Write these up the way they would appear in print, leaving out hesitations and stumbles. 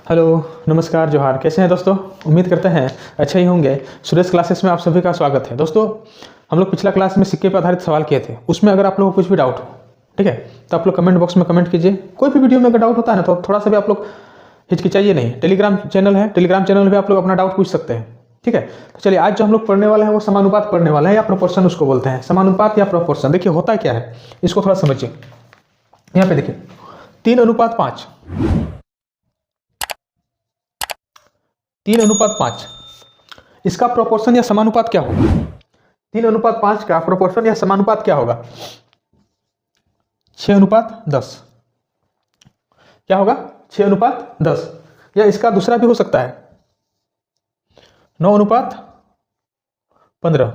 Hello, नमस्कार, जोहार। कैसे हैं दोस्तों? उम्मीद करते हैं अच्छे ही होंगे। सुरेश क्लासेस में आप सभी का स्वागत है। दोस्तों, हम लोग पिछला क्लास में सिक्के पर आधारित सवाल किए थे। उसमें अगर आप लोगों को कुछ भी डाउट हो, ठीक है, तो आप लोग कमेंट बॉक्स में कमेंट कीजिए। कोई भी वीडियो में अगर डाउट होता है ना, तो थोड़ा सा भी आप लोग हिचकिचाइए नहीं। टेलीग्राम चैनल है, टेलीग्राम चैनल पर आप लोग अपना डाउट पूछ सकते हैं, ठीक है। तो चलिए, आज जो हम लोग पढ़ने वाले हैं वो समानुपात पढ़ने वाले हैं, या प्रोपोर्शन उसको बोलते हैं। समानुपात या प्रोपोर्शन, देखिए होता क्या है, इसको थोड़ा समझिए। यहाँ पे देखिए 3:5, 3:5, इसका प्रोपोर्शन या समानुपात क्या होगा? 3:5 का प्रोपोर्शन या समानुपात क्या होगा? 6:10। क्या होगा? 6:10। या इसका दूसरा भी हो सकता है, 9:15।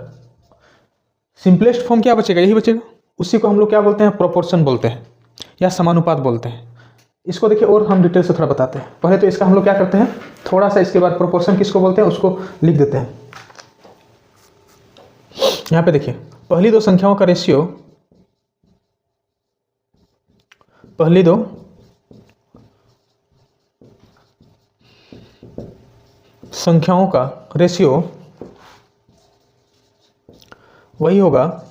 सिंपलेस्ट फॉर्म क्या बचेगा? यही बचेगा। उसी को हम लोग क्या बोलते हैं? प्रोपोर्शन बोलते हैं या समानुपात बोलते हैं। इसको देखिए और हम डिटेल से थोड़ा बताते हैं। पहले तो इसका हम लोग क्या करते हैं, थोड़ा सा इसके बाद प्रोपोर्शन किसको बोलते हैं उसको लिख देते हैं। यहाँ पे देखिए, पहली दो संख्याओं का रेशियो, पहली दो संख्याओं का रेशियो वही होगा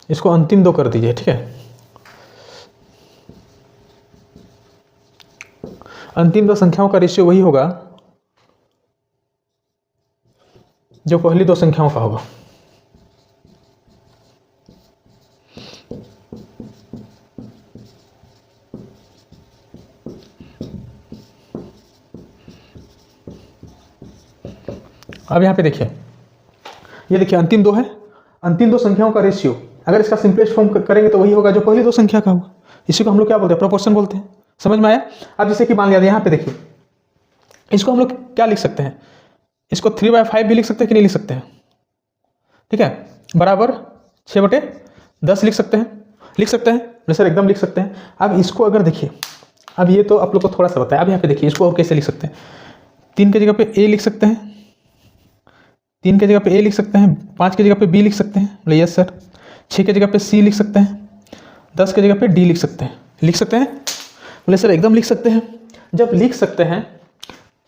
इसको अंतिम दो कर दीजिए, ठीक है। अंतिम दो संख्याओं का रेशियो वही होगा जो पहली दो संख्याओं का होगा। अब यहां पे देखिए, ये देखिए अंतिम दो है, अंतिम दो संख्याओं का रेशियो अगर इसका सिंपलेस्ट फॉर्म करेंगे तो वही होगा जो पहली दो संख्या का होगा। इसी को हम लोग क्या बोलते हैं? प्रोपोर्शन बोलते हैं। समझ में आया? अब जैसे कि मान लिया यहाँ पे देखिए, इसको हम लोग क्या लिख सकते हैं? इसको 3/5 भी लिख सकते हैं कि नहीं लिख सकते हैं? ठीक है, बराबर 6/10 लिख सकते हैं। लिख सकते हैं सर, एकदम लिख सकते हैं। अब इसको अगर देखिए, अब ये तो आप लोग को थोड़ा सा बताया। अब यहाँ पे देखिए, इसको और कैसे लिख सकते हैं? 3 की जगह पे ए लिख सकते हैं, 3 की जगह पे ए लिख सकते हैं, 5 की जगह पे बी लिख सकते हैं, बोले यस सर। 6 की जगह पे सी लिख सकते हैं, 10 की जगह पे डी लिख सकते हैं। लिख सकते हैं? बोले सर एकदम लिख सकते हैं। जब लिख सकते हैं,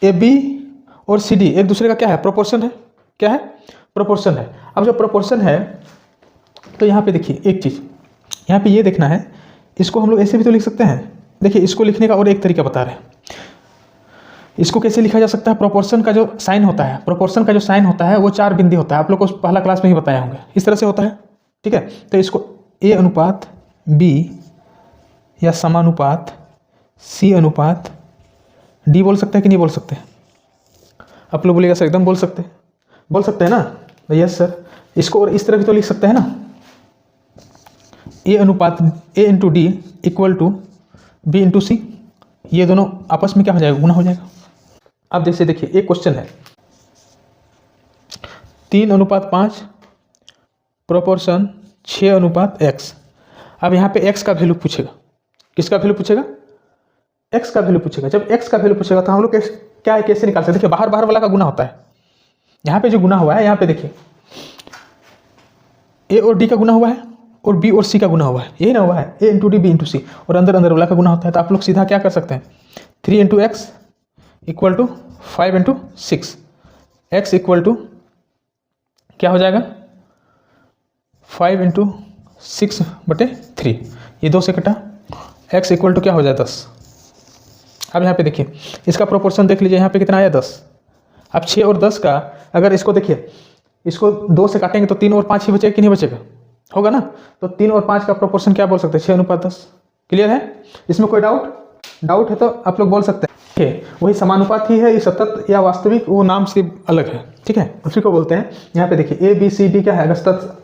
ए बी और सी डी एक दूसरे का क्या है? प्रोपोर्शन है। क्या है? प्रोपोर्शन है। अब जब प्रोपोर्शन है तो यहाँ पे देखिए एक चीज़, यहाँ पे ये देखना है, इसको हम लोग ऐसे भी तो लिख सकते हैं। देखिए, इसको लिखने का और एक तरीका बता रहे हैं। इसको कैसे लिखा जा सकता है? प्रोपोर्शन का जो साइन होता है, प्रोपोर्शन का जो साइन होता है वो 4 बिंदी होता है। आप लोग को पहला क्लास में ही बताए होंगे। इस तरह से होता है, ठीक है। तो इसको ए अनुपात बी या समानुपात सी अनुपात डी बोल सकते हैं कि नहीं बोल सकते? आप लोग बोलिएगा सर एकदम बोल सकते हैं। बोल सकते हैं ना? Yes sir. इसको और इस तरह भी तो लिख सकते हैं ना, ए अनुपात A into D equal to B into C. ये दोनों आपस में क्या हो जाएगा? गुना हो जाएगा। अब जैसे देखिए, एक क्वेश्चन है 3:5 प्रोपोर्शन 6:x। अब यहाँ पे x का वैल्यू पूछेगा। किसका वैल्यू पूछेगा? x का वैल्यू पूछेगा। जब x का वैल्यू पूछेगा तो हम लोग क्या है, कैसे निकाल सकते हैं? देखिए, बाहर बाहर वाला का गुना होता है। यहाँ पे जो गुना हुआ है, यहाँ पे देखिए a और d का गुना हुआ है और b और c का गुना हुआ है। यही ना हुआ है, a into D B into C, और अंदर अंदर वाला का गुना होता है। तो आप लोग सीधा क्या कर सकते हैं? 3 × x equal to 5 × 6। x equal to क्या हो जाएगा? 5 × 6/3। ये 2 से कटा, x इक्वल टू क्या हो जाए? 10। अब यहाँ पे देखिए, इसका प्रोपोर्शन देख लीजिए, यहाँ पे कितना आया? 10। अब 6 और 10 का अगर इसको देखिए, इसको 2 से काटेंगे तो 3 और 5 ही बचेगा कि नहीं बचेगा? होगा ना। तो 3 और 5 का प्रोपोर्शन क्या बोल सकते हैं? 6:10। क्लियर है? इसमें कोई डाउट है तो आप लोग बोल सकते हैं। वही समानुपात ही है, ये सतत या वास्तविक वो नाम से अलग है, ठीक है, उसी को बोलते हैं। यहाँ पे देखिए ए बी सी डी क्या है? अगर सतत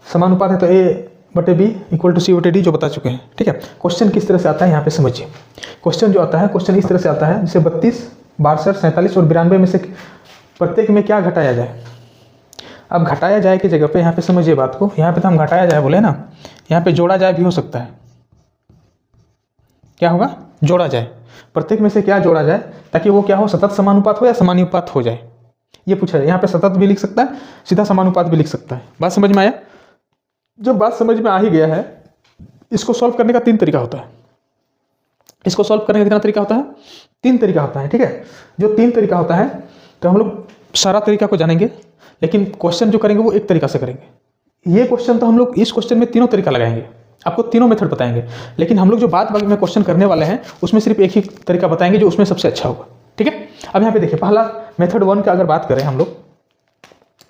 समानुपात है तो a/b इक्वल टू c/d, जो बता चुके हैं, ठीक है। क्वेश्चन किस तरह से आता है यहाँ पे समझिए। क्वेश्चन जो आता है, क्वेश्चन इस तरह से आता है, जैसे 32, 62, 47 और 92 में से प्रत्येक में क्या घटाया जाए। अब घटाया जाए की जगह पे यहाँ पे समझिए बात को, यहाँ पे तो हम घटाया जाए बोले ना, यहाँ पे जोड़ा जाए भी हो सकता है। क्या होगा? जोड़ा जाए। प्रत्येक में से क्या जोड़ा जाए ताकि वो क्या हो? सतत समानुपात हो या समानुपात हो जाए, ये पूछा जाए। यहाँ पे सतत भी लिख सकता है, सीधा समानुपात भी लिख सकता है। बात समझ में आया? जब बात समझ में आ ही गया है इसको सॉल्व करने का 3 तरीका होता है। इसको सॉल्व करने का कितना तरीका होता है? 3 तरीका होता है, ठीक है। जो 3 तरीका होता है, तो हम लोग सारा तरीका को जानेंगे, लेकिन क्वेश्चन जो करेंगे वो एक तरीका से करेंगे। ये क्वेश्चन तो हम लोग इस क्वेश्चन में तीनों तरीका लगाएंगे, आपको तीनों मेथड बताएंगे, लेकिन हम लोग जो बाद में क्वेश्चन करने वाले हैं उसमें सिर्फ एक ही तरीका बताएंगे जो उसमें सबसे अच्छा होगा, ठीक है। अब यहाँ पे देखिए, पहला मेथड 1 का अगर बात करें हम लोग,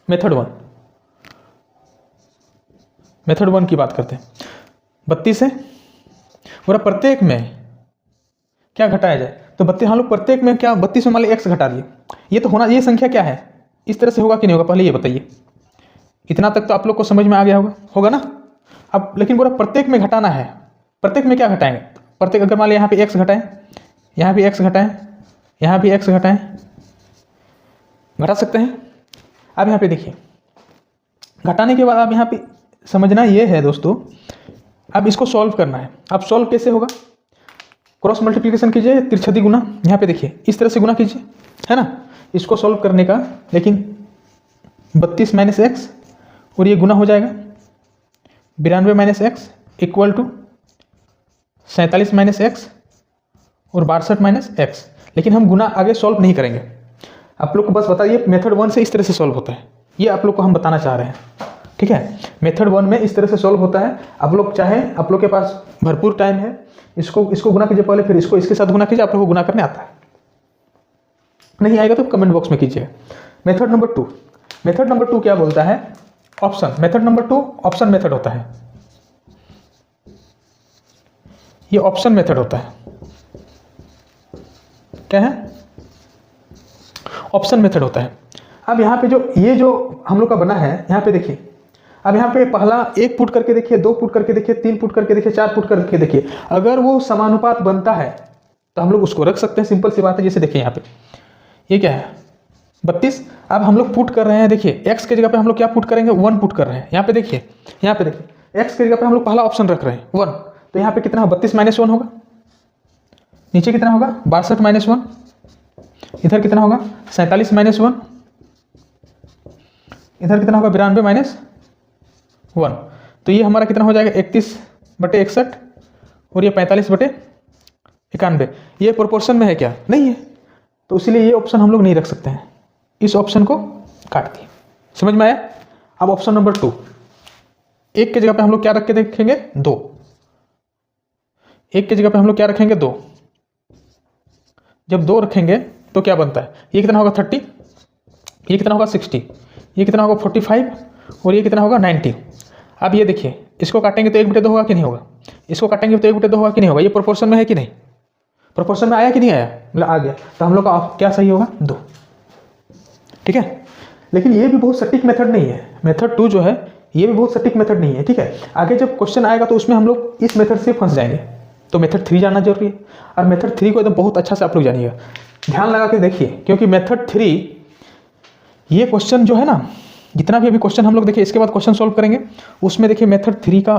मेथड 1 की बात करते हैं। 32 है, पूरा प्रत्येक में क्या घटाया जाए, तो 32 हम लोग प्रत्येक में क्या 32 में मान लीजिए x घटा दिए, ये तो होना, ये संख्या क्या है, इस तरह से होगा कि नहीं होगा, पहले ये बताइए। इतना तक तो आप लोग को समझ में आ गया होगा ना। अब लेकिन पूरा प्रत्येक में घटाना है, प्रत्येक में क्या घटाएंगे, प्रत्येक अगर मान लीजिए यहाँ पे x घटाएं, यहाँ भी x घटाएं, यहाँ भी x घटाएं, घटा सकते हैं। अब यहाँ पे देखिए, घटाने के बाद अब यहाँ पे समझना ये है दोस्तों, अब इसको सॉल्व करना है। अब सॉल्व कैसे होगा, क्रॉस मल्टीप्लिकेशन कीजिए, तिरछदी गुना, यहाँ पे देखिए इस तरह से गुना कीजिए, है ना। इसको सॉल्व करने का, लेकिन 32 माइनस एक्स और ये गुना हो जाएगा 92 minus x equal to 47 minus x और 62 माइनस एक्स। लेकिन हम गुना आगे सॉल्व नहीं करेंगे, आप लोग को बस बताइए मेथड 1 से इस तरह से सॉल्व होता है, ये आप लोग को हम बताना चाह रहे हैं, ठीक है। मेथड 1 में इस तरह से सॉल्व होता है। आप लोग चाहें, आप लोग के पास भरपूर टाइम है, इसको गुना कीजिए पहले, फिर इसको इसके साथ गुना कीजिए, आप लोग को गुना करने आता है। नहीं आएगा तो कमेंट बॉक्स में कीजिए। मेथड नंबर 2, मेथड नंबर 2 क्या बोलता है, option. Method number 2 option method होता है, ये ऑप्शन मेथड होता है। क्या है, ऑप्शन मेथड होता है। अब यहाँ पे ये जो हम लोग का बना है, यहाँ पे देखिए, अब यहाँ पे पहला 1 पुट करके देखिए, 2 पुट करके देखिए, 3 पुट करके देखिए, 4 पुट करके देखिए, अगर वो समानुपात बनता है तो हम लोग उसको रख सकते हैं, सिंपल सी बात है। जैसे देखिए यहाँ पे ये क्या है 32, अब हम लोग पुट कर रहे हैं, देखिए x के जगह पे हम लोग क्या पुट करेंगे, 1 पुट कर रहे हैं। यहाँ पे देखिए x के जगह पे हम लोग पहला ऑप्शन रख रहे हैं 1, तो यहाँ पे कितना होगा, 32 माइनस 1 होगा, नीचे कितना होगा 62 माइनस 1, इधर कितना होगा 47 माइनस 1, इधर कितना होगा 92 माइनस 1। तो ये हमारा कितना हो जाएगा 31/61 और ये 45/91। ये प्रोपोर्शन में है क्या, नहीं है, तो इसीलिए ये ऑप्शन हम लोग नहीं रख सकते हैं, इस ऑप्शन को काट दिए। समझ में आया। अब ऑप्शन नंबर 2, 1 के जगह पे हम लोग क्या रख के देखेंगे 2, 1 के जगह पे हम लोग क्या रखेंगे 2। जब 2 रखेंगे तो क्या बनता है, ये कितना होगा 30, ये कितना होगा 60, ये कितना होगा 45 और ये कितना होगा 90। अब ये देखिए, इसको काटेंगे तो 1/2 होगा कि नहीं होगा, इसको काटेंगे तो 1/2 होगा कि नहीं होगा, ये प्रोपोर्शन में है कि नहीं, प्रोपोर्शन में आया कि नहीं आया, मतलब आ गया, तो हम लोग का क्या सही होगा 2, ठीक है। लेकिन ये भी बहुत सटीक मेथड नहीं है, मेथड 2 जो है ये भी बहुत सटीक मेथड नहीं है, ठीक है। आगे जब क्वेश्चन आएगा तो उसमें हम लोग इस मेथड से फंस जाएंगे, तो मेथड 3 जानना जरूरी है। और मेथड 3 को एकदम बहुत अच्छा से आप लोग जानिएगा, ध्यान लगा के देखिए, क्योंकि मेथड 3 ये क्वेश्चन जो है ना, जितना भी अभी क्वेश्चन हम लोग देखिए, इसके बाद क्वेश्चन सॉल्व करेंगे, उसमें देखिए मेथड 3 का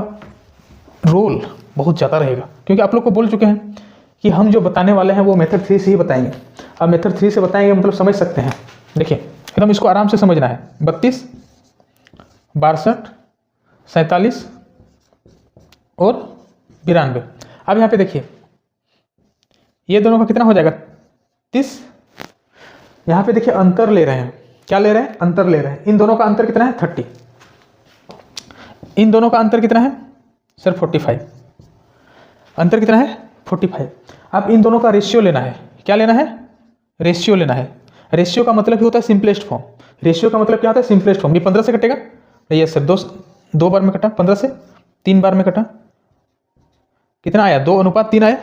रोल बहुत ज़्यादा रहेगा, क्योंकि आप लोग को बोल चुके हैं कि हम जो बताने वाले हैं वो मेथड 3 से ही बताएंगे। अब मेथड 3 से बताएंगे मतलब समझ सकते हैं, देखिए एकदम इसको आराम से समझना है। 32, 62, 47 और 92। अब यहाँ पे देखिए, ये दोनों का कितना हो जाएगा 30। यहाँ पे देखिए अंतर ले रहे हैं, क्या ले रहे हैं, अंतर ले रहे हैं। इन दोनों का अंतर कितना है 30, इन दोनों का अंतर कितना है सर 45, अंतर कितना है 45। अब इन दोनों का रेशियो लेना है, क्या लेना है, रेशियो लेना है। रेशियो का मतलब ही होता है सिंपलेस्ट फॉर्म, रेशियो का मतलब क्या होता है सिंपलेस्ट फॉर्म। ये 15 से कटेगा, ये सर 2 बार में कटा, 15 से 3 बार में कटा, कितना आया 2:3 आया।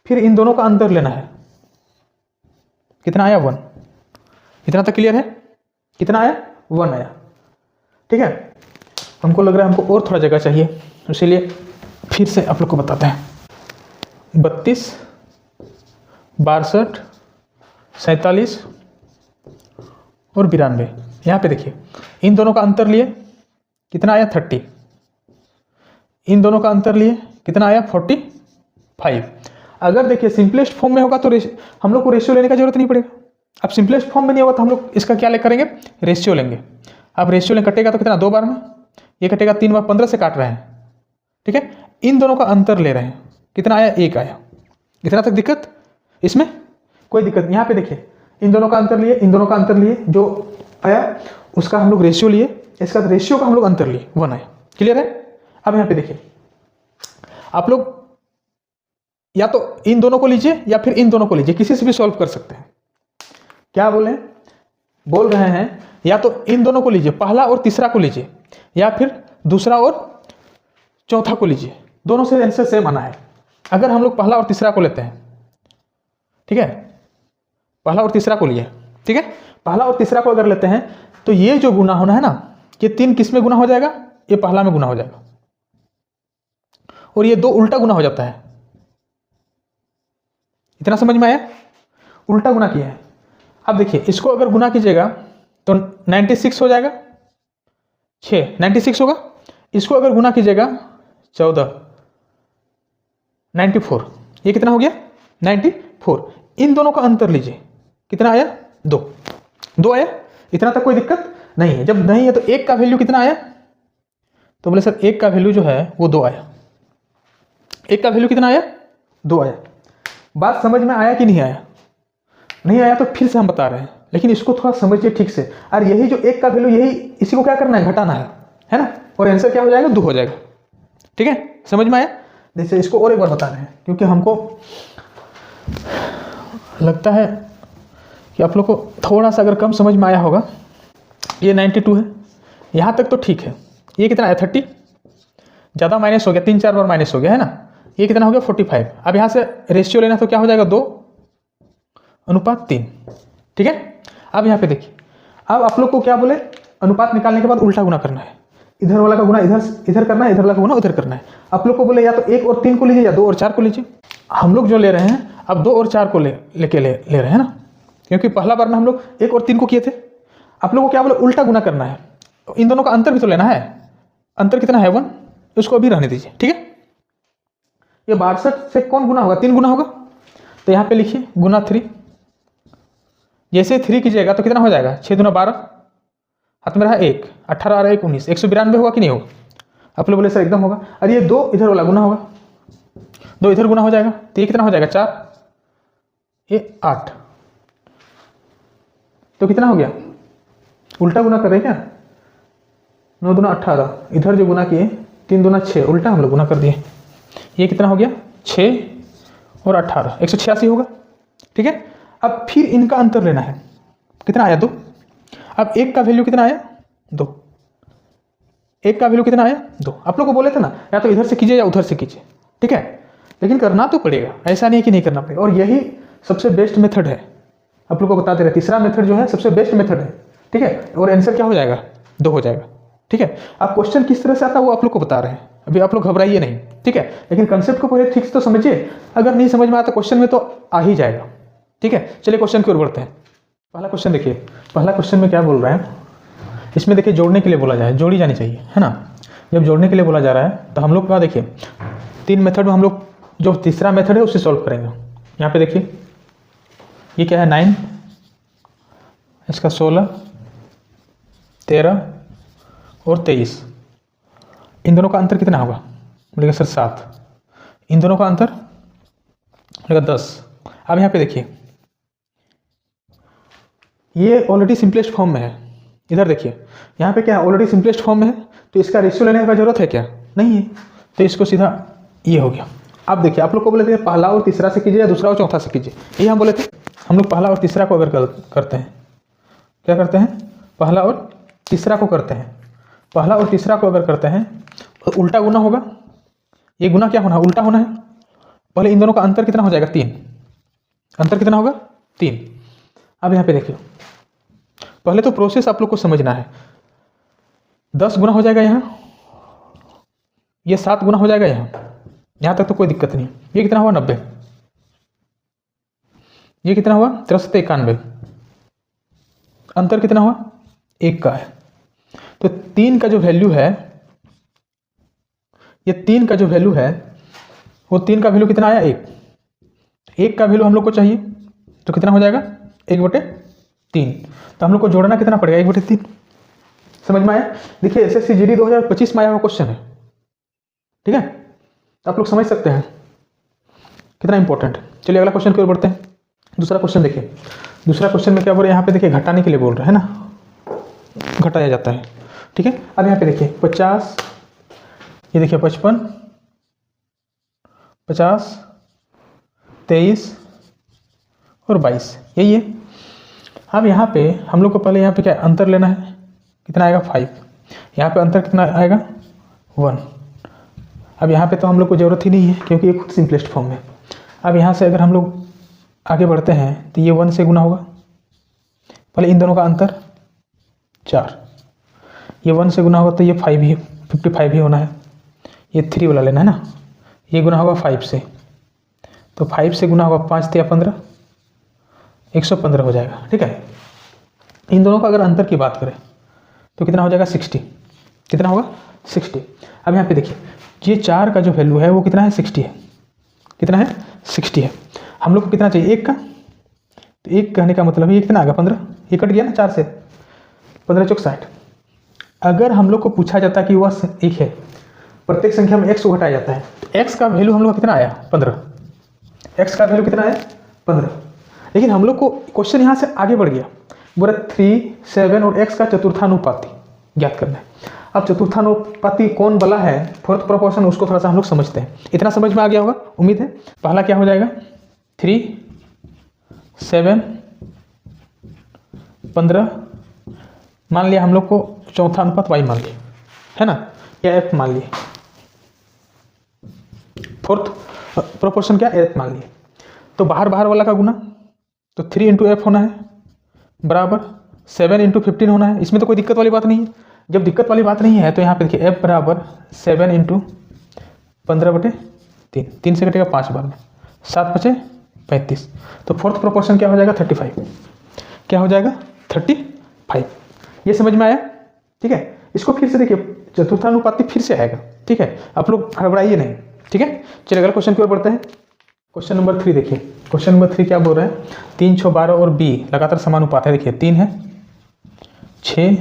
फिर इन दोनों का अंतर लेना है, कितना आया 1। इतना तक क्लियर है, कितना आया 1 आया, ठीक है। हमको लग रहा है हमको और थोड़ा जगह चाहिए, इसीलिए फिर से आप लोग को बताते हैं। 32, 62, 47 और 92। यहाँ पे देखिए इन दोनों का अंतर लिए कितना आया 30, इन दोनों का अंतर लिए कितना आया 45। अगर देखिए सिंपलेस्ट फॉर्म में होगा तो हम लोग को रेशियो लेने का जरूरत नहीं पड़ेगा। अब सिंपलेस्ट फॉर्म में नहीं होगा तो हम लोग इसका क्या करेंगे, रेशियो लेंगे। अब रेशियो लें कटेगा तो कितना 2 बार में, ये कटेगा 3 बार, 15 से काट रहे हैं, ठीक है। इन दोनों का अंतर ले रहे हैं, कितना आया, 1 आया। इतना तक दिक्कत, इसमें कोई दिक्कत नहीं। यहाँ पे देखिए इन दोनों का अंतर लिए, इन दोनों का अंतर लिए, जो आया उसका हम लोग रेशियो लिए, इसका रेशियो का हम लोग अंतर लिए, 1 आया। क्लियर है। अब यहाँ पे देखिए आप लोग या तो इन दोनों को लीजिए या फिर इन दोनों को लीजिए, किसी से भी सॉल्व कर सकते हैं। क्या बोल रहे हैं या तो इन दोनों को लीजिए, पहला और तीसरा को लीजिए, या फिर दूसरा और चौथा को लीजिए, दोनों से आंसर सेम आना है। अगर हम लोग पहला और तीसरा को लेते हैं, ठीक है, पहला और तीसरा को लिए, ठीक है, पहला और तीसरा को अगर लेते हैं तो ये जो गुना होना है ना, ये 3 किस में गुना हो जाएगा, ये पहला में गुना हो जाएगा, और ये 2 उल्टा गुना हो जाता है। इतना समझ में आया, उल्टा गुना किया है। अब देखिए इसको अगर गुना कीजिएगा तो 96 हो जाएगा, 6 96 होगा। इसको अगर गुना कीजिएगा 14 94, ये कितना हो गया, 94। इन दोनों का अंतर लीजिए, कितना आया, 2 आया। इतना तक कोई दिक्कत नहीं है। जब नहीं है तो 1 का वैल्यू कितना आया, तो बोले सर 1 का वैल्यू जो है वो 2 आया। 1 का वैल्यू कितना आया, 2 आया। बात समझ में आया कि नहीं आया, नहीं आया तो फिर से हम बता रहे हैं, लेकिन इसको थोड़ा समझिए ठीक से। और यही जो 1 का वैल्यू, यही इसी को क्या करना है, घटाना है ना, और आंसर क्या हो जाएगा, 2 हो जाएगा। ठीक है, समझ में आया। जैसे इसको और एक बार बता रहे हैं, क्योंकि हमको लगता है कि आप लोग को थोड़ा सा अगर कम समझ में आया होगा। ये 92 है, यहाँ तक तो ठीक है। ये कितना है, 30, ज़्यादा माइनस हो गया, 3-4 बार माइनस हो गया है ना। ये कितना हो गया, 45। अब यहाँ से रेशियो लेना तो क्या हो जाएगा, 2:3। ठीक है। अब यहाँ पे देखिए, अब आप लोग को क्या बोले, अनुपात निकालने के बाद उल्टा गुना करना है। इधर वाला का गुना इधर करना है, इधर वाला का गुना उधर करना है। आप लोग को बोले या तो 1 और 3 को लीजिए या 2 और 4 को लीजिए। हम लोग जो ले रहे हैं अब 2 और 4 को ले रहे हैं ना, क्योंकि पहला बार में हम लोग 1 और 3 को किए थे। आप लोग को क्या बोले, उल्टा गुना करना है। इन दोनों का अंतर भी तो लेना है। अंतर कितना है, 1, उसको अभी रहने दीजिए। ठीक है। ये 62 से कौन गुना होगा, 3 गुना होगा। तो यहाँ पे लिखिए गुना 3। जैसे 3 कीजिएगा तो कितना हो जाएगा, 6 दूना 12, हाथ में रहा 1, 18 और 1 19, 192 होगा कि नहीं होगा। आप लोग बोले सर एकदम होगा। और ये 2 इधर वाला गुना होगा, 2 इधर गुना हो जाएगा, तो ये कितना हो जाएगा, 4, ये 8। तो कितना हो गया, उल्टा गुना कर रहे क्या, 9 दूना 18, इधर जो गुना किए 3 दूना 6, उल्टा हम लोग गुना कर दिए। ये कितना हो गया, 6 और 18, 186 होगा। ठीक है। अब फिर इनका अंतर लेना है, कितना आया, 2। अब 1 का वैल्यू कितना आया, 2। 1 का वैल्यू कितना आया, 2। आप लोग को बोले थे ना, या तो इधर से कीजिए या उधर से कीजिए। ठीक है, लेकिन करना तो पड़ेगा, ऐसा नहीं है कि नहीं करना पड़ेगा। और यही सबसे बेस्ट मेथड है, आप लोग को बताते रहे। तीसरा मेथड जो है सबसे बेस्ट मेथड है। ठीक है। और आंसर क्या हो जाएगा, 2 हो जाएगा। ठीक है। आप क्वेश्चन किस तरह से आता है वो आप लोग को बता रहे हैं, अभी आप लोग घबराइए नहीं। ठीक है। लेकिन कंसेप्ट को पहले ठीक से तो समझिए, अगर नहीं समझ में आया तो क्वेश्चन में तो आ ही जाएगा। ठीक है। चलिए क्वेश्चन की ओर बढ़ते हैं। पहला क्वेश्चन देखिए, पहला क्वेश्चन में क्या बोल रहा है, इसमें देखिए जोड़ने के लिए बोला जाए, जोड़ी जानी चाहिए, है ना। जब जोड़ने के लिए बोला जा रहा है तो हम लोग का देखिए 3 मेथड में हम लोग जो तीसरा मेथड है उससे सॉल्व करेंगे। यहाँ पे देखिए ये क्या है, 9, इसका 16, 13 और 23। इन दोनों का अंतर कितना होगा, बोलेगा सर 7। इन दोनों का अंतर बोलेगा 10। अब यहाँ पे देखिए ये ऑलरेडी सिंपलेस्ट फॉर्म में है। इधर देखिए यहाँ पे क्या है, ऑलरेडी सिंपलेस्ट फॉर्म में है, तो इसका रेशियो लेने का जरूरत है क्या, नहीं है। तो इसको सीधा ये हो गया। अब देखिए आप लोग को बोले थे पहला और तीसरा से कीजिए या दूसरा और चौथा से कीजिए, ये हम बोले थे। हम लोग पहला और तीसरा को अगर करते हैं, क्या करते हैं, पहला और तीसरा को करते हैं। पहला और तीसरा को अगर करते हैं तो उल्टा गुना होगा। ये गुना क्या होना है, उल्टा होना है। पहले इन दोनों का अंतर कितना हो जाएगा, 3। अंतर कितना होगा, 3। अब यहाँ पे देखिए पहले तो प्रोसेस आप लोग को समझना है। 10 गुना हो जाएगा यहाँ, ये 7 गुना हो जाएगा यहाँ तक तो कोई दिक्कत नहीं। ये कितना हुआ, 90। ये कितना हुआ, 93 91। अंतर कितना हुआ, 1 का है। तो 3 का जो वैल्यू है, ये 3 का जो वैल्यू है वो 3 का वैल्यू कितना आया, 1। 1 का वैल्यू हम लोग को चाहिए तो कितना हो जाएगा, 1/3। तो हम लोग को जोड़ना कितना पड़ेगा, 1/3। समझ में आया। देखिए SSC GD 2025 में आया हुआ क्वेश्चन है। ठीक है। आप लोग समझ सकते हैं कितना इंपॉर्टेंट है। चलिए अगला क्वेश्चन की ओर बढ़ते हैं। दूसरा क्वेश्चन देखिए, दूसरा क्वेश्चन में क्या बोल रहे हैं, यहाँ पे देखिए घटाने के लिए बोल रहे हैं ना, घटाया जाता है, ठीक है। अब यहाँ पे देखिए 50, ये देखिए 55, 50, 23 और 22, यही है। अब यहाँ पे हम लोग को पहले यहाँ पे क्या अंतर लेना है, कितना आएगा 5, यहाँ पे अंतर कितना आएगा 1। अब यहाँ पे तो हम लोग को ज़रूरत ही नहीं है क्योंकि ये खुद सिंपलेस्ट फॉर्म है। अब यहाँ से अगर हम लोग आगे बढ़ते हैं तो ये 1 से गुना होगा, पहले इन दोनों का अंतर 4, ये 1 से गुना होगा तो ये 5 ही 55 ही होना है, ये 3 वाला लेना है ना, ये गुना होगा 5 से, तो 5 से गुना होगा 5 या 15, 115 हो जाएगा, ठीक है। इन दोनों का अगर अंतर की बात करें तो कितना हो जाएगा 60, कितना होगा 60। अब यहाँ पे देखिए ये 4 का जो वैल्यू है वो कितना है 60 है, कितना है 60 है। हम लोग को कितना चाहिए 1 का, तो 1 कहने का मतलब ये कितना आ गया 15, ये कट गया ना 4 से, 15 चौक 60। अगर हम लोग को पूछा जाता कि वह 1 है, प्रत्येक संख्या में x को घटाया जाता है, तो x का वैल्यू हम लोग का कितना आया 15, x का वैल्यू कितना है 15। लेकिन हम लोग को क्वेश्चन यहाँ से आगे बढ़ गया, बोला 3, 7 और x का चतुर्थानुपाती ज्ञात करना है। अब चतुर्थानुपाती कौन वाला है, फोर्थ प्रोपोर्शन, उसको थोड़ा सा हम लोग समझते हैं। इतना समझ में आ गया होगा उम्मीद है। पहला क्या हो जाएगा 3, 7, 15, मान लिया हम लोग को चौथा अनुपात y मान लिया है ना, या f मान लिए, फोर्थ प्रोपोर्शन क्या f मान लिए, तो बाहर बाहर वाला का गुना, तो 3 इंटू एफ होना है बराबर 7 इंटू 15 होना है। इसमें तो कोई दिक्कत वाली बात नहीं है। जब दिक्कत वाली बात नहीं है तो यहाँ पे देखिए f बराबर 7 इंटू 15/3, 3 से कटेगा 5 बार में, 7 बचे 35, तो फोर्थ प्रोपोर्शन क्या हो जाएगा 35, क्या हो जाएगा 35। ये समझ में आया, ठीक है। इसको फिर से देखिए चतुर्थानुपाती फिर से आएगा, ठीक है, आप लोग घबराइए नहीं, ठीक है। चलिए अगला क्वेश्चन की ओर बढ़ते हैं। क्वेश्चन नंबर 3 देखिए, क्वेश्चन नंबर 3 क्या बोल रहे हैं, 3, 6, 12 और b लगातार समानुपात है। देखिए 3 है 6,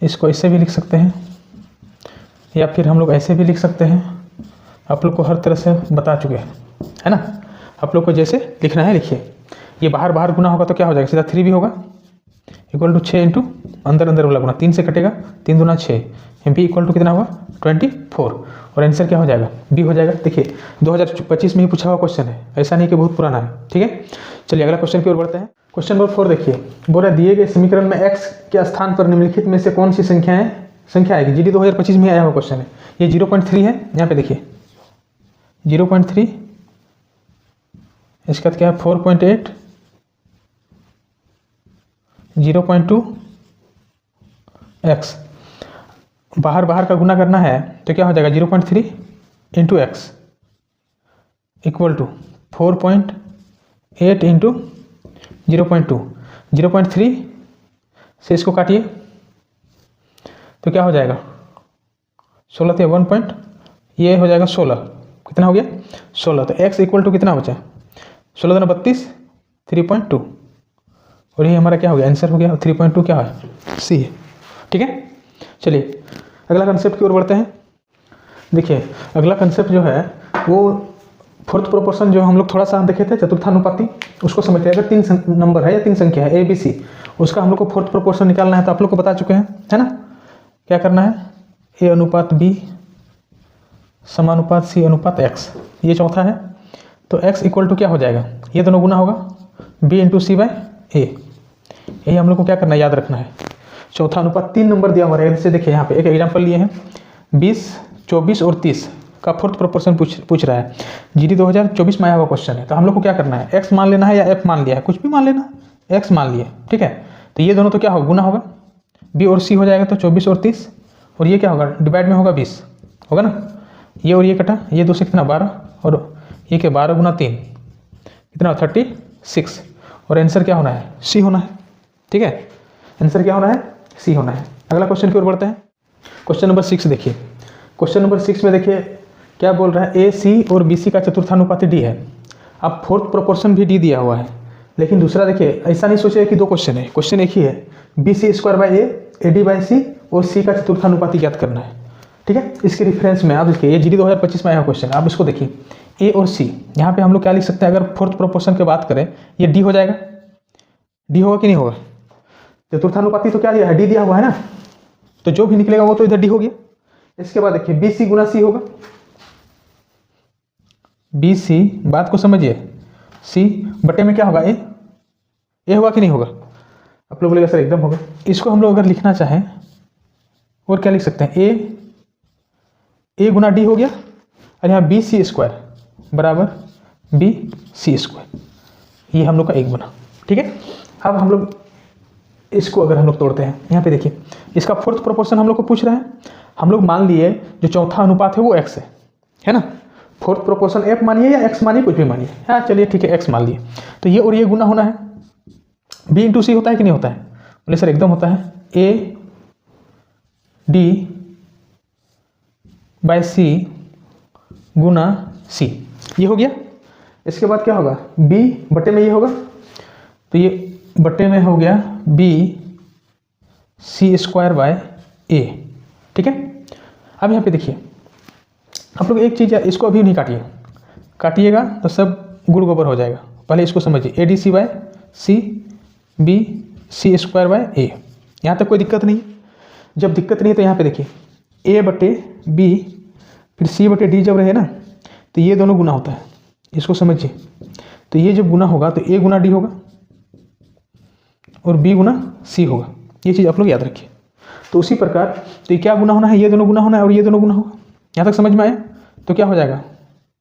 इसको ऐसे भी लिख सकते हैं या फिर हम लोग ऐसे भी लिख सकते हैं, आप लोग को हर तरह से बता चुके हैं है ना। आप लोग को जैसे लिखना है लिखिए। ये बाहर बाहर गुना होगा तो क्या हो जाएगा, सीधा 3 भी होगा इक्वल टू 6 इंटू अंदर अंदर वाला गुना, 3 से कटेगा, 3 दूना 6, b इक्वल टू कितना होगा 24, और आंसर क्या हो जाएगा बी हो जाएगा। देखिए 2025 में ही पूछा हुआ क्वेश्चन है, ऐसा नहीं कि बहुत पुराना है, ठीक है। चलिए अगला क्वेश्चन की ओर बढ़ते हैं। क्वेश्चन नंबर 4 देखिए, बोल रहा है दिए गए समीकरण में x के स्थान पर निम्नलिखित में से कौन सी संख्या आएगी। जीडी 2025 में आया हुआ क्वेश्चन है। ये 0.3 है, यहाँ पे देखिए 0.3, इसका क्या है 4.8, 0.2 x, बाहर बाहर का गुना करना है तो क्या हो जाएगा 0.3 into x equal to 4.8 into 0.2, 0.3 से इसको काटिए तो क्या हो जाएगा 16 थे 1 पॉइंट, ये हो जाएगा 16, कितना हो गया 16, तो x इक्वल टू कितना बचा 16 दूना 32, 3.2, और ये हमारा क्या हो गया आंसर हो गया। 3.2 क्या है सी है, ठीक है। चलिए अगला कंसेप्ट की ओर बढ़ते हैं। देखिए अगला कंसेप्ट जो है वो फोर्थ प्रोपोर्शन जो हम लोग थोड़ा सा देखे थे चतुर्थानुपाती, उसको समझते हैं। अगर 3 नंबर है या 3 संख्या है a b c, उसका हम लोग को फोर्थ प्रोपोर्शन निकालना है तो आप लोग को बता चुके हैं है ना। क्या करना है a अनुपात b समानुपात c अनुपात x, ये चौथा है, तो x इक्वल टू क्या हो जाएगा, ये दोनों गुना होगा b into C by a, यही हम लोग को क्या करना है याद रखना है। चौथा अनुपात 3 नंबर दिया हुआ है, जैसे देखिए यहाँ पे एक एग्जांपल लिए हैं 20, 24 और 30 का फोर्थ प्रोपोर्शन पूछ रहा है। जीडी 2024 में आया हुआ क्वेश्चन है, तो हम लोग को क्या करना है x मान लेना है या f मान लिया है, कुछ भी मान लेना, x मान लिए, ठीक है। तो ये दोनों तो क्या होगा गुना होगा, b और c हो जाएगा तो 24 और 30, और ये क्या होगा डिवाइड में होगा 20 होगा ना, ये और ये कटा, ये 2 से कितना 12, और ये क्या 12 गुना 3 कितना 36, और आंसर क्या होना है सी होना है, ठीक है। आंसर क्या होना है सी होना है। अगला क्वेश्चन की ओर बढ़ते हैं। क्वेश्चन नंबर 6 देखिए, क्वेश्चन नंबर 6 में देखिए क्या बोल रहा है, ए सी और बी सी का चतुर्थानुपाती डी है। अब फोर्थ प्रोपोर्शन भी डी दिया हुआ है, लेकिन दूसरा देखिए ऐसा नहीं सोचिए कि 2 क्वेश्चन है, क्वेश्चन एक ही है, B C square by A D by C और सी का चतुर्थानुपाती ज्ञात करना है। ठीक है। इसके रेफरेंस में आप देखिए, ये GD 2025 में आया क्वेश्चन, आप इसको देखिए A और C। यहाँ पे हम लोग क्या लिख सकते हैं, अगर फोर्थ प्रोपोर्शन की बात करें, ये D हो जाएगा, D होगा कि नहीं होगा, चतुर्थानुपाती तो क्या दिया है, D दिया हुआ है ना, तो जो भी निकलेगा वो तो इधर D हो गया। इसके बाद देखिए BC गुना C होगा, BC, बात को समझिए, C बटे में क्या होगा, A होगा कि नहीं होगा, आप लोग बोलेगा सर एकदम होगा। इसको हम लोग अगर लिखना चाहें और क्या लिख सकते हैं, A गुना D हो गया, और यहाँ BC स्क्वायर बराबर BC स्क्वायर, ये हम लोग का एक बना। ठीक है, अब हम लोग इसको अगर हम लोग तोड़ते हैं, यहाँ पे देखिए इसका फोर्थ प्रोपोर्शन हम लोग को पूछ रहा है। हम लोग मान लिए जो चौथा अनुपात है वो x है ना, फोर्थ प्रोपोर्शन f मानिए या x मानिए, कुछ भी मानिए, हाँ चलिए ठीक है x मान लिए। तो ये और ये गुना होना है, b इंटू सी होता है कि नहीं होता है, बोले सर एकदम होता है, a d बाय c गुना c, ये हो गया। इसके बाद क्या होगा, b बटे में ये होगा, तो ये बटे में हो गया b c square by a। ठीक है, अब यहाँ पे देखिए आप लोग एक चीज़, इसको अभी नहीं काटिएगा तो सब गुड़ गोबर हो जाएगा, पहले इसको समझिए, A D C by C B C square by A, यहाँ तक कोई दिक्कत नहीं। जब दिक्कत नहीं है तो यहाँ पे देखिए ए बटे बी फिर सी बटे डी जब रहे ना, तो ये दोनों गुना होता है, इसको समझिए। तो ये जब गुना होगा तो ए गुना डी होगा और बी गुना सी होगा, ये चीज़ आप लोग याद रखिए। तो उसी प्रकार तो ये क्या गुना होना है, ये दोनों गुना होना है और ये दोनों गुना होगा, यहाँ तक समझ में आया। तो क्या हो जाएगा,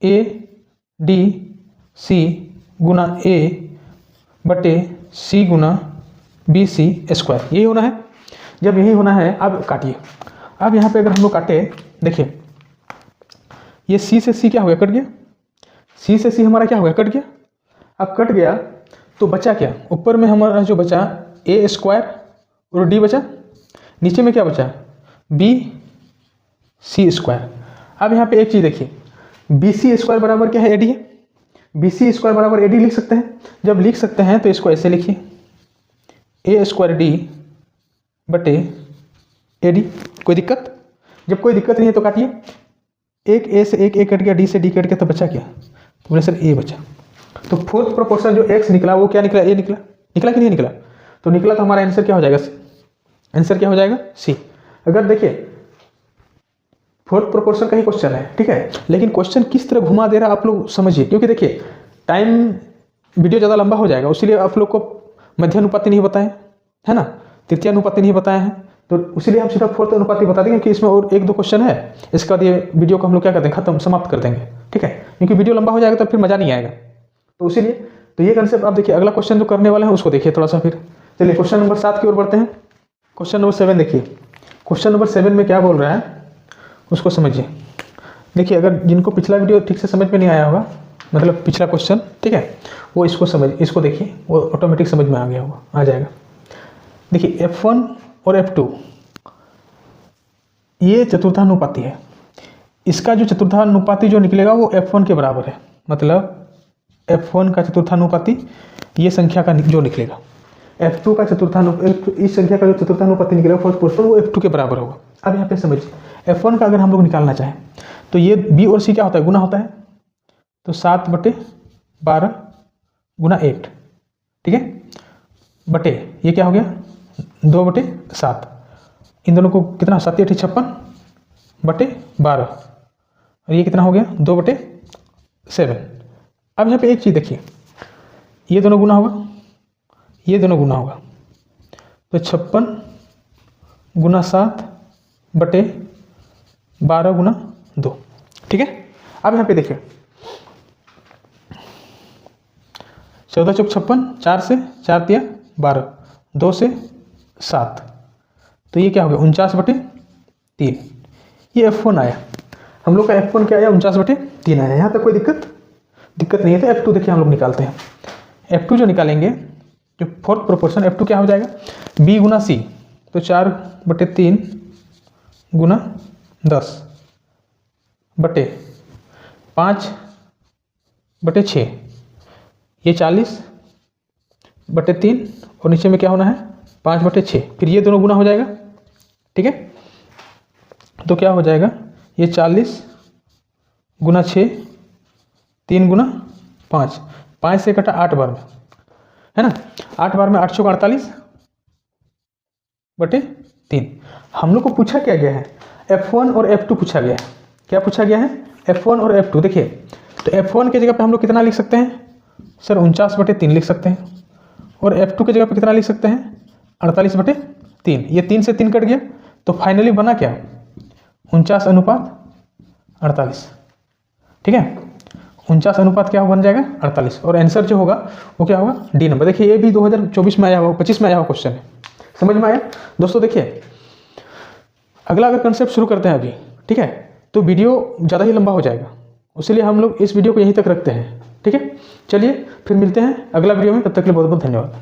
ए डी सी गुना ए बटे सी गुना बी सी स्क्वायर, यही होना है। जब यही होना है, अब काटिए। अब यहाँ पे अगर हम लोग काटे, देखिए ये सी से सी क्या हो गया, कट गया, सी से सी हमारा क्या हो गया, कट गया। अब कट गया तो बचा क्या, ऊपर में हमारा जो बचा ए स्क्वायर और डी बचा, नीचे में क्या बचा, बी सी स्क्वायर। अब यहाँ पे एक चीज़ देखिए, बी सी स्क्वायर बराबर क्या है, ए डी है, बी सी स्क्वायर बराबर ए डी लिख सकते हैं। जब लिख सकते हैं तो इसको ऐसे लिखिए, ए स्क्वायर डी बटे ए डी, कोई दिक्कत, जब कोई दिक्कत नहीं है तो काटिए। एक ए से एक ए कट गया, डी से डी कट गया, तो बचा क्या, तो बोले सर ए बचा। तो फोर्थ प्रोपोर्शन जो एक्स निकला वो क्या निकला, ए निकला, निकला कि नहीं निकला, तो निकला, तो हमारा आंसर क्या हो जाएगा, आंसर क्या हो जाएगा, सी। अगर देखिए फोर्थ प्रोपोर्शन का ही क्वेश्चन है, ठीक है, लेकिन क्वेश्चन किस तरह घुमा दे रहा है आप लोग समझिए, क्योंकि देखिए टाइम वीडियो ज़्यादा लंबा हो जाएगा, उसीलिए आप लोग को मध्य अनुपाति नहीं बताएं, है ना, तृतीय अनुपाति नहीं बताए हैं, तो उसीलिए हम सीधा फोर्थ अनुपाति बता देंगे कि इसमें और एक दो क्वेश्चन है, इसके बाद ये वीडियो को हम लोग क्या करते हैं, खत्म समाप्त कर देंगे, ठीक है, क्योंकि वीडियो लंबा हो जाएगा तो फिर मज़ा नहीं आएगा। तो इसीलिए तो ये कंसेप्ट आप देखिए, अगला क्वेश्चन जो करने वाले हैं उसको देखिए थोड़ा सा। फिर चलिए क्वेश्चन नंबर 7 की ओर बढ़ते हैं। क्वेश्चन नंबर 7 देखिए, क्वेश्चन नंबर 7 में क्या बोल रहा है उसको समझिए। देखिए अगर जिनको पिछला वीडियो ठीक से समझ में नहीं आया होगा, मतलब पिछला क्वेश्चन, ठीक है, वो इसको देखिए, वो ऑटोमेटिक समझ में आ गया होगा, आ जाएगा। देखिए F1 और F2 ये चतुर्थानुपाती है, इसका जो चतुर्थानुपाती जो निकलेगा वो F1 के बराबर है, मतलब F1 का चतुर्थानुपाती ये संख्या का जो निकलेगा, F2 का इस संख्या का जो चतुर्थानुपाती निकलेगा फोर्थ प्रोपोर्शन वो F2 के बराबर होगा। अब यहाँ पे समझिए, F1 का अगर हम लोग निकालना चाहें तो ये B और C क्या होता है, गुना होता है, तो 7/12 गुना 8, ठीक है, बटे ये क्या हो गया 2/7, इन दोनों को कितना 7 8 56/12, और ये कितना हो गया 2/7। अब यहाँ पे एक चीज़ देखिए, ये दोनों गुना होगा, ये दोनों गुना होगा, तो 56 गुना 7/12 गुना 2, ठीक है। अब यहाँ पे देखिए 14 चौक 56, 4 से 4 तिया 12, 2 से 7, तो ये क्या हो गया 49/3, ये F1 आया, हम लोग का F1 क्या आया 49/3 आया। यहाँ तक कोई दिक्कत नहीं है। तो F2 देखिए हम लोग निकालते हैं, F2 जो निकालेंगे, जो फोर्थ प्रोपोर्शन F2 क्या हो जाएगा, B गुना C, तो 4/3 गुना 10 बटे 5/6, ये 40/3 और नीचे में क्या होना है 5/6, फिर ये दोनों गुना हो जाएगा, ठीक है। तो क्या हो जाएगा, ये 40 गुना 6, 3 गुना 5, 5 से कटा 8 बार में, है ना। 8 बार में 8 चौक 48 बटे 3। हम लोग को पूछा क्या गया है, F1 और F2 पूछा गया है। क्या पूछा गया है, F1 और F2। देखिए तो F1 की जगह पे हम लोग कितना लिख सकते हैं सर, 49/3 लिख सकते हैं। और F2 की जगह पे कितना लिख सकते हैं, 48/3। ये 3 से 3 कट गया, तो फाइनली बना क्या, 49:48। ठीक है, 49 अनुपात क्या बन जाएगा, 48। और आंसर जो होगा वो क्या होगा, डी नंबर। देखिए ये भी 2024 में आया हुआ, 25 में आया हुआ क्वेश्चन है। समझ में आया दोस्तों। देखिए अगला अगर कंसेप्ट शुरू करते हैं अभी, ठीक है, तो वीडियो ज़्यादा ही लंबा हो जाएगा, इसलिए हम लोग इस वीडियो को यहीं तक रखते हैं। ठीक है, चलिए फिर मिलते हैं अगला वीडियो में, तब तक के लिए बहुत बहुत धन्यवाद।